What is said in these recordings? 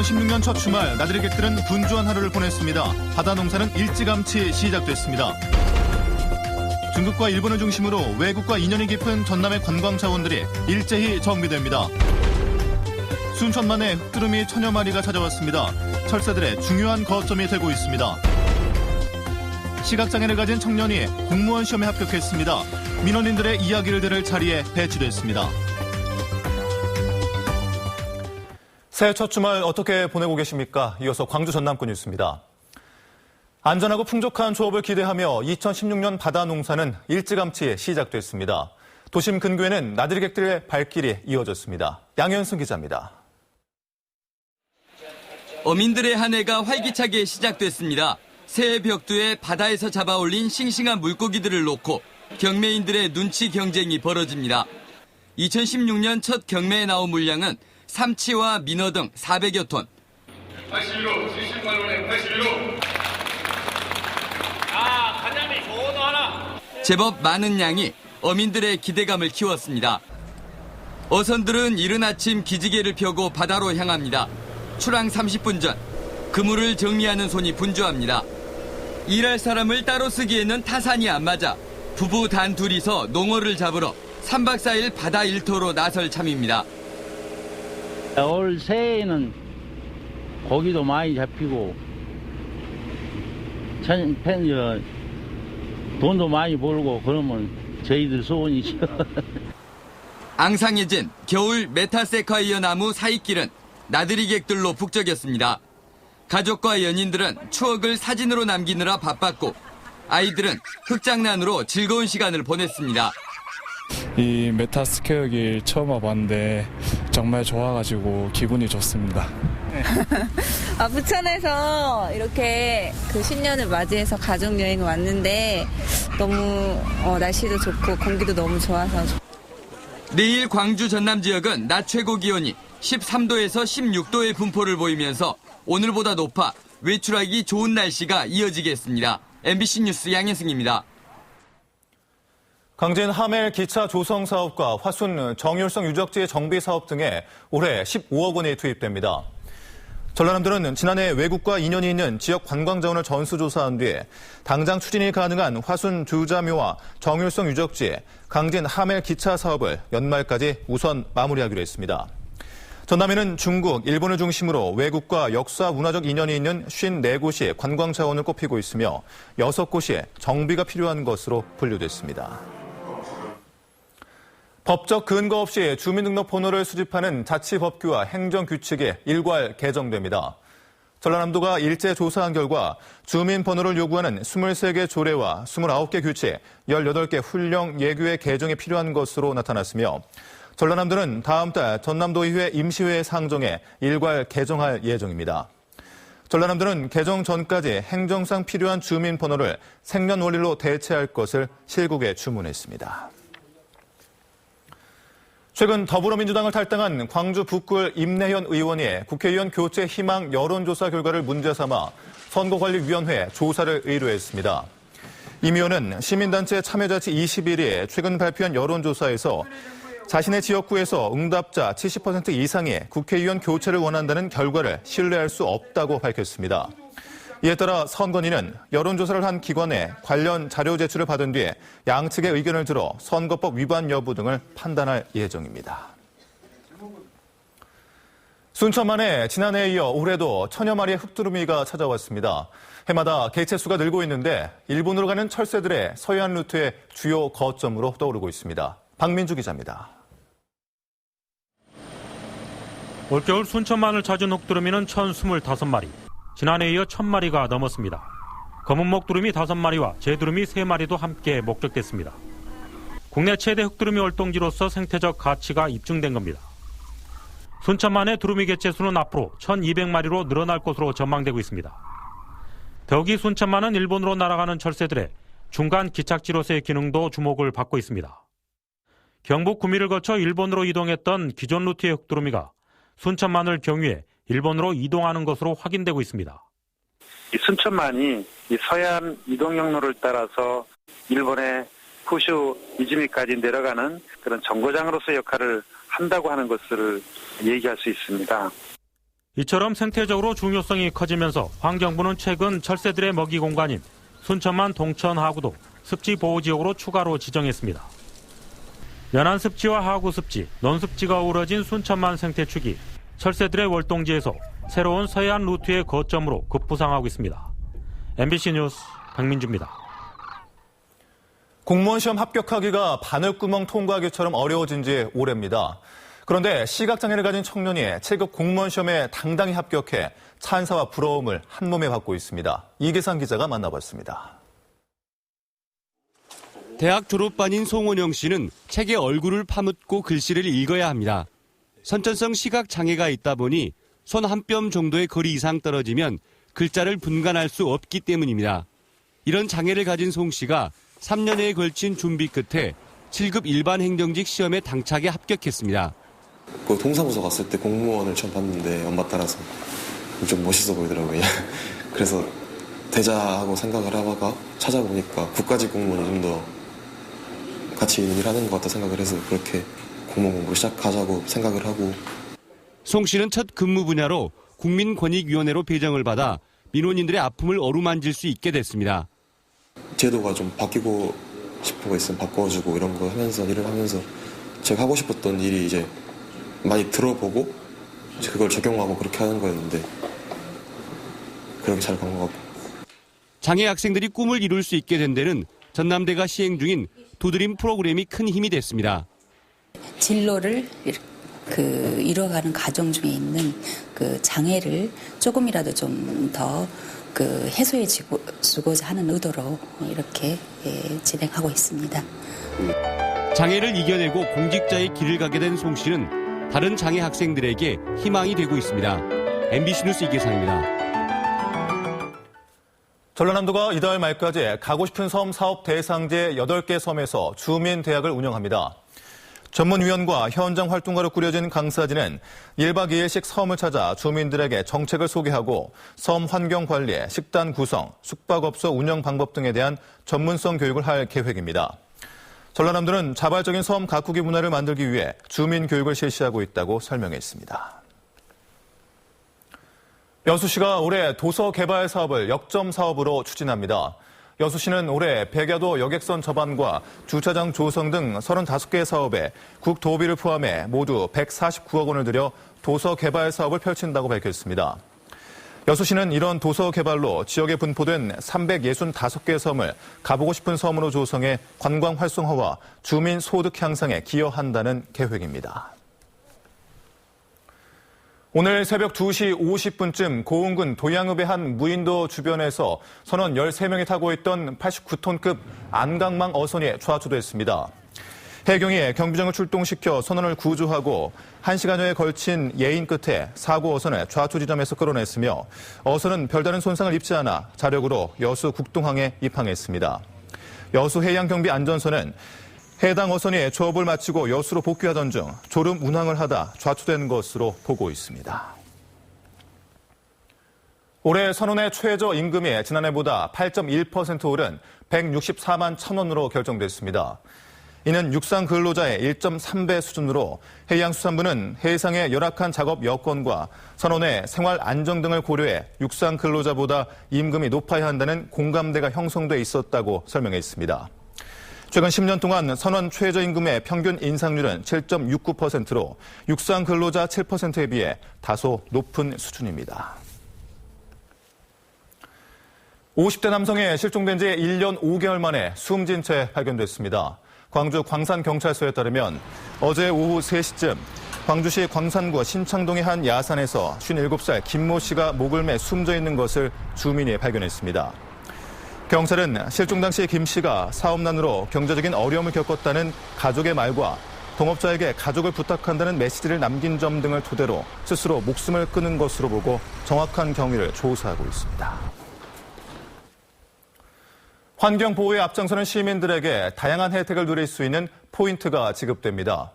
2016년 첫 주말 나들이객들은 분주한 하루를 보냈습니다. 바다 농사는 일찌감치 시작됐습니다. 중국과 일본을 중심으로 외국과 인연이 깊은 전남의 관광 자원들이 일제히 정비됩니다. 순천만에 흑두루미 천여 마리가 찾아왔습니다. 철새들의 중요한 거점이 되고 있습니다. 시각장애를 가진 청년이 공무원 시험에 합격했습니다. 민원인들의 이야기를 들을 자리에 배치됐습니다. 새해 첫 주말 어떻게 보내고 계십니까? 이어서 광주 전남권 뉴스입니다. 안전하고 풍족한 조업을 기대하며 2016년 바다 농사는 일찌감치 시작됐습니다. 도심 근교에는 나들이객들의 발길이 이어졌습니다. 양현승 기자입니다. 어민들의 한 해가 활기차게 시작됐습니다. 새해 벽두에 바다에서 잡아올린 싱싱한 물고기들을 놓고 경매인들의 눈치 경쟁이 벌어집니다. 2016년 첫 경매에 나온 물량은 삼치와 민어 등 400여 톤. 81호, 78원에 81호. 가자미 좋은 거 하나. 제법 많은 양이 어민들의 기대감을 키웠습니다. 어선들은 이른 아침 기지개를 펴고 바다로 향합니다. 출항 30분 전 그물을 정리하는 손이 분주합니다. 일할 사람을 따로 쓰기에는 타산이 안 맞아 부부 단 둘이서 농어를 잡으러 3박 4일 바다 일터로 나설 참입니다. 올 새해에는 고기도 많이 잡히고 돈도 많이 벌고 그러면 저희들 소원이죠. 앙상해진 겨울 메타세콰이어 나무 사이길은 나들이객들로 북적였습니다. 가족과 연인들은 추억을 사진으로 남기느라 바빴고 아이들은 흙장난으로 즐거운 시간을 보냈습니다. 이 메타스퀘어 길 처음 와봤는데 정말 좋아가지고 기분이 좋습니다. 부천에서 이렇게 신년을 맞이해서 가족여행을 왔는데 너무 날씨도 좋고 공기도 너무 좋아서. 내일 광주 전남 지역은 낮 최고 기온이 13도에서 16도의 분포를 보이면서 오늘보다 높아 외출하기 좋은 날씨가 이어지겠습니다. MBC 뉴스 양현승입니다. 강진 하멜 기차 조성 사업과 화순 정율성 유적지 정비 사업 등에 올해 15억 원이 투입됩니다. 전라남도는 지난해 외국과 인연이 있는 지역 관광 자원을 전수조사한 뒤에 당장 추진이 가능한 화순 주자묘와 정율성 유적지, 강진 하멜 기차 사업을 연말까지 우선 마무리하기로 했습니다. 전남에는 중국, 일본을 중심으로 외국과 역사 문화적 인연이 있는 54곳이 관광 자원을 꼽히고 있으며 6곳이 정비가 필요한 것으로 분류됐습니다. 법적 근거 없이 주민등록번호를 수집하는 자치법규와 행정규칙이 일괄 개정됩니다. 전라남도가 일제 조사한 결과 주민번호를 요구하는 23개 조례와 29개 규칙, 18개 훈령 예규의 개정이 필요한 것으로 나타났으며 전라남도는 다음 달 전남도의회 임시회에 상정해 일괄 개정할 예정입니다. 전라남도는 개정 전까지 행정상 필요한 주민번호를 생년월일로 대체할 것을 실국에 주문했습니다. 최근 더불어민주당을 탈당한 광주 북구을 임내현 의원이 국회의원 교체 희망 여론조사 결과를 문제 삼아 선거관리위원회에 조사를 의뢰했습니다. 임 의원은 시민단체 참여자치 21위 최근 발표한 여론조사에서 자신의 지역구에서 응답자 70% 이상이 국회의원 교체를 원한다는 결과를 신뢰할 수 없다고 밝혔습니다. 이에 따라 선관위는 여론조사를 한 기관에 관련 자료 제출을 받은 뒤에 양측의 의견을 들어 선거법 위반 여부 등을 판단할 예정입니다. 순천만에 지난해에 이어 올해도 천여 마리의 흑두루미가 찾아왔습니다. 해마다 개체수가 늘고 있는데 일본으로 가는 철새들의 서해안 루트의 주요 거점으로 떠오르고 있습니다. 박민주 기자입니다. 올겨울 순천만을 찾은 흑두루미는 1,025마리. 지난해에 이어 1,000마리가 넘었습니다. 검은목 두루미 5마리와 제두루미 3마리도 함께 목격됐습니다. 국내 최대 흑두루미 활동지로서 생태적 가치가 입증된 겁니다. 순천만의 두루미 개체수는 앞으로 1,200마리로 늘어날 것으로 전망되고 있습니다. 더욱이 순천만은 일본으로 날아가는 철새들의 중간 기착지로서의 기능도 주목을 받고 있습니다. 경북 구미를 거쳐 일본으로 이동했던 기존 루트의 흑두루미가 순천만을 경유해 일본으로 이동하는 것으로 확인되고 있습니다. 이 순천만이 이 서해안 이동역로를 따라서 일본의 후슈 이즈미까지 내려가는 그런 정거장으로서 역할을 한다고 하는 것을 얘기할 수 있습니다. 이처럼 생태적으로 중요성이 커지면서 환경부는 최근 철새들의 먹이 공간인 순천만 동천 하구도 습지보호지역으로 추가로 지정했습니다. 연안 습지와 하구 습지, 논습지가 어우러진 순천만 생태축이 철새들의 월동지에서 새로운 서해안 루트의 거점으로 급부상하고 있습니다. MBC 뉴스 박민주입니다. 공무원 시험 합격하기가 바늘구멍 통과하기처럼 어려워진 지 오래입니다. 그런데 시각장애를 가진 청년이 7급 공무원 시험에 당당히 합격해 찬사와 부러움을 한몸에 받고 있습니다. 이계상 기자가 만나봤습니다. 대학 졸업반인 송원영 씨는 책에 얼굴을 파묻고 글씨를 읽어야 합니다. 선천성 시각장애가 있다 보니 손 한 뼘 정도의 거리 이상 떨어지면 글자를 분간할 수 없기 때문입니다. 이런 장애를 가진 송 씨가 3년에 걸친 준비 끝에 7급 일반 행정직 시험에 당차게 합격했습니다. 그 동사무소 갔을 때 공무원을 처음 봤는데 엄마 따라서 좀 멋있어 보이더라고요. 그래서 되자하고 생각을 하다가 찾아보니까 국가직 공무원이 좀 더 가치 있는 일 하는 것 같다 생각을 해서 그렇게 공무원 공부를 시작하자고 생각을 하고. 송 씨는 첫 근무 분야로 국민권익위원회로 배정을 받아 민원인들의 아픔을 어루만질 수 있게 됐습니다. 제도가 좀 바뀌고 싶은 거 있으면 바꿔주고 이런 거 하면서 일을 하면서 제가 하고 싶었던 일이 이제 많이 들어보고 그걸 적용하고 그렇게 하는 거였는데 그렇게 잘 간 것 같고. 장애 학생들이 꿈을 이룰 수 있게 된 데는 전남대가 시행 중인 두드림 프로그램이 큰 힘이 됐습니다. 진로를 이뤄가는 과정 중에 있는 그 장애를 조금이라도 좀 더 해소해 주고자 하는 의도로 이렇게 진행하고 있습니다. 장애를 이겨내고 공직자의 길을 가게 된 송 씨는 다른 장애 학생들에게 희망이 되고 있습니다. MBC 뉴스 이계상입니다. 전라남도가 이달 말까지 가고 싶은 섬 사업 대상제 8개 섬에서 주민대학을 운영합니다. 전문위원과 현장 활동가로 꾸려진 강사진은 1박 2일씩 섬을 찾아 주민들에게 정책을 소개하고 섬 환경 관리, 식단 구성, 숙박업소 운영 방법 등에 대한 전문성 교육을 할 계획입니다. 전라남도는 자발적인 섬 가꾸기 문화를 만들기 위해 주민 교육을 실시하고 있다고 설명했습니다. 여수시가 올해 도서 개발 사업을 역점 사업으로 추진합니다. 여수시는 올해 백야도 여객선 접안과 주차장 조성 등 35개 사업에 국도비를 포함해 모두 149억 원을 들여 도서 개발 사업을 펼친다고 밝혔습니다. 여수시는 이런 도서 개발로 지역에 분포된 365개 섬을 가보고 싶은 섬으로 조성해 관광 활성화와 주민 소득 향상에 기여한다는 계획입니다. 오늘 새벽 2시 50분쯤 고흥군 도양읍의 한 무인도 주변에서 선원 13명이 타고 있던 89톤급 안강망 어선이 좌초됐습니다. 해경이 경비정을 출동시켜 선원을 구조하고 1시간여에 걸친 예인 끝에 사고 어선을 좌초 지점에서 끌어냈으며 어선은 별다른 손상을 입지 않아 자력으로 여수 국동항에 입항했습니다. 여수해양경비안전선은 해당 어선이 조업을 마치고 여수로 복귀하던 중 졸음 운항을 하다 좌초된 것으로 보고 있습니다. 올해 선원의 최저 임금이 지난해보다 8.1% 오른 164만 1,000원으로 결정됐습니다. 이는 육상 근로자의 1.3배 수준으로 해양수산부는 해상의 열악한 작업 여건과 선원의 생활 안정 등을 고려해 육상 근로자보다 임금이 높아야 한다는 공감대가 형성돼 있었다고 설명했습니다. 최근 10년 동안 선원 최저임금의 평균 인상률은 7.69%로 육상 근로자 7%에 비해 다소 높은 수준입니다. 50대 남성이 실종된 지 1년 5개월 만에 숨진 채 발견됐습니다. 광주 광산경찰서에 따르면 어제 오후 3시쯤 광주시 광산구 신창동의 한 야산에서 57살 김모 씨가 목을 매 숨져 있는 것을 주민이 발견했습니다. 경찰은 실종 당시 김 씨가 사업난으로 경제적인 어려움을 겪었다는 가족의 말과 동업자에게 가족을 부탁한다는 메시지를 남긴 점 등을 토대로 스스로 목숨을 끊은 것으로 보고 정확한 경위를 조사하고 있습니다. 환경보호에 앞장서는 시민들에게 다양한 혜택을 누릴 수 있는 포인트가 지급됩니다.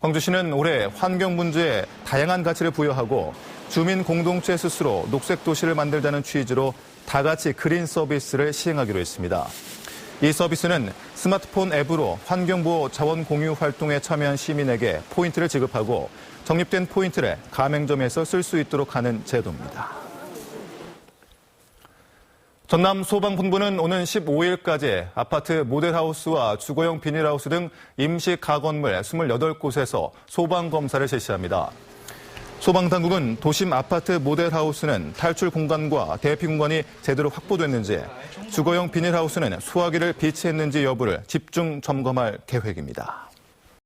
광주시는 올해 환경 문제에 다양한 가치를 부여하고 주민 공동체 스스로 녹색 도시를 만들자는 취지로 다 같이 그린 서비스를 시행하기로 했습니다. 이 서비스는 스마트폰 앱으로 환경보호 자원 공유 활동에 참여한 시민에게 포인트를 지급하고 적립된 포인트를 가맹점에서 쓸 수 있도록 하는 제도입니다. 전남 소방본부는 오는 15일까지 아파트 모델하우스와 주거용 비닐하우스 등 임시 가건물 28곳에서 소방검사를 실시합니다. 소방당국은 도심 아파트 모델하우스는 탈출 공간과 대피 공간이 제대로 확보됐는지, 주거용 비닐하우스는 소화기를 비치했는지 여부를 집중 점검할 계획입니다.